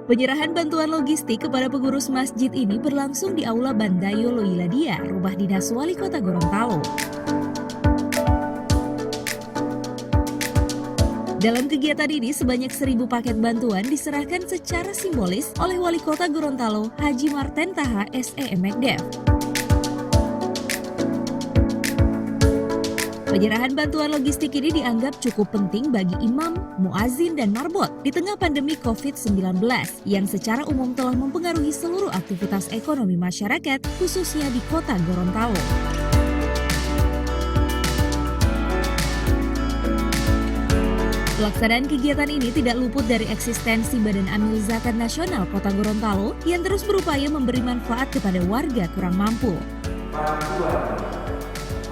Penyerahan bantuan logistik kepada pengurus masjid ini berlangsung di Aula Bandayo Loiladia, rumah dinas Wali Kota Gorontalo. Dalam kegiatan ini, sebanyak 1.000 paket bantuan diserahkan secara simbolis oleh Wali Kota Gorontalo, Haji Marten Taha SE Mekdev. Penyerahan bantuan logistik ini dianggap cukup penting bagi imam, muazin, dan marbot di tengah pandemi COVID-19 yang secara umum telah mempengaruhi seluruh aktivitas ekonomi masyarakat, khususnya di Kota Gorontalo. Pelaksanaan kegiatan ini tidak luput dari eksistensi Badan Amil Zakat Nasional Kota Gorontalo yang terus berupaya memberi manfaat kepada warga kurang mampu. Bantuan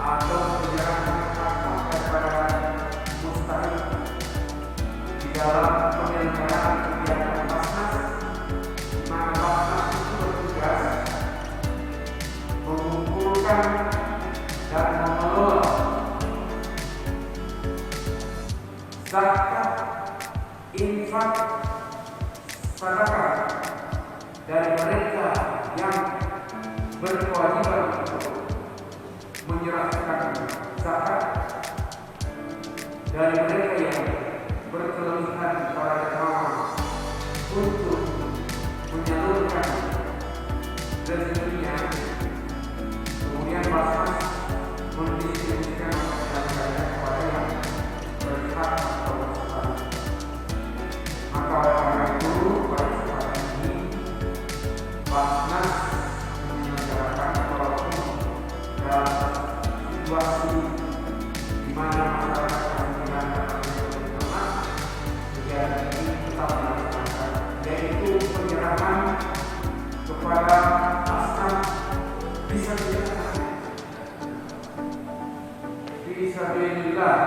atau penyerahan harta kepada mustahik di dalam penyelenggaraan kegiatan Basnas, maka Basnas itu bertugas mengumpulkan dan mengelola zakat, infak, sedekah dari mereka yang berkewajiban untuk menyerahkan zakat, dari mereka yang berkelebihan pada dermawan untuk menyalurkan rezekinya. Kemudian Basnas mendistribusikan kepada yang berhak atau berhak. Maka oleh karena itu pada kesempatan ini Basnas menyelenggarakan walaupun dalam situasi di mana masyarakat kemungkinan akan menjadi lemah, kegiatan ini tetap dilaksanakan, yaitu penyerahan kepada asal fisabilillah,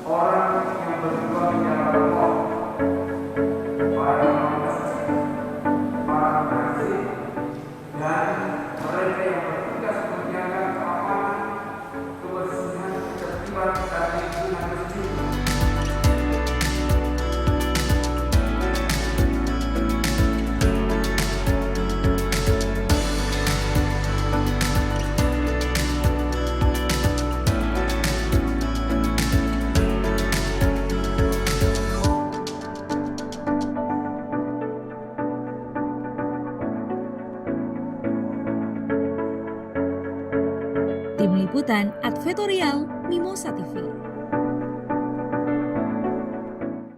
orang yang berjuang di jalan Allah, para penasihat, para penasihat, dan mereka yang bertugas menjaga keamanan, kebersihan, ketertiban dan lingkungan masjid. Tim Liputan Advertorial Mimosa TV.